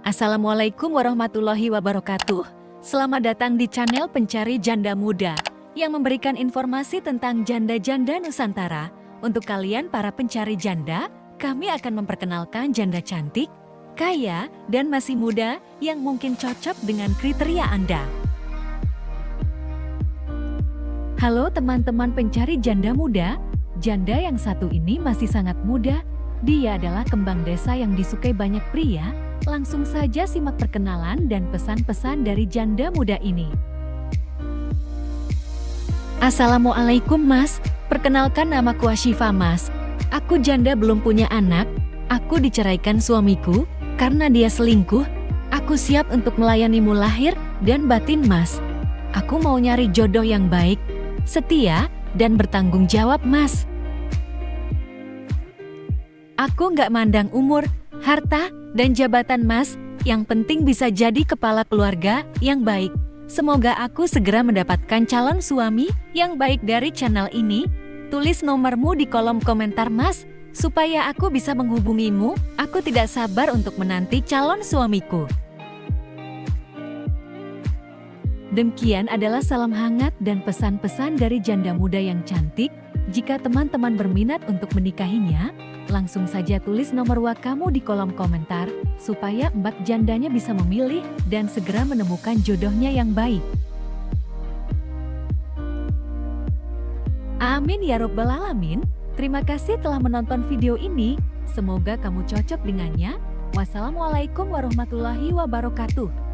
Assalamualaikum warahmatullahi wabarakatuh. Selamat datang di channel Pencari Janda Muda yang memberikan informasi tentang janda-janda Nusantara. Untuk kalian para pencari janda, kami akan memperkenalkan janda cantik, kaya, dan masih muda yang mungkin cocok dengan kriteria Anda. Halo teman-teman pencari janda muda, janda yang satu ini masih sangat muda. Dia adalah kembang desa yang disukai banyak pria. Langsung saja simak perkenalan dan pesan-pesan dari janda muda ini. Assalamualaikum Mas, perkenalkan namaku Ashifa Mas. Aku janda belum punya anak, aku diceraikan suamiku karena dia selingkuh. Aku siap untuk melayanimu lahir dan batin Mas. Aku mau nyari jodoh yang baik, setia, dan bertanggung jawab Mas. Aku nggak mandang umur, harta, dan jabatan Mas, yang penting bisa jadi kepala keluarga yang baik. Semoga aku segera mendapatkan calon suami yang baik dari channel ini. Tulis nomormu di kolom komentar Mas, supaya aku bisa menghubungimu. Aku tidak sabar untuk menanti calon suamiku. Demikian adalah salam hangat dan pesan-pesan dari janda muda yang cantik. Jika teman-teman berminat untuk menikahinya, langsung saja tulis nomor WA kamu di kolom komentar, supaya mbak jandanya bisa memilih dan segera menemukan jodohnya yang baik. Amin ya robbal alamin. Terima kasih telah menonton video ini. Semoga kamu cocok dengannya. Wassalamualaikum warahmatullahi wabarakatuh.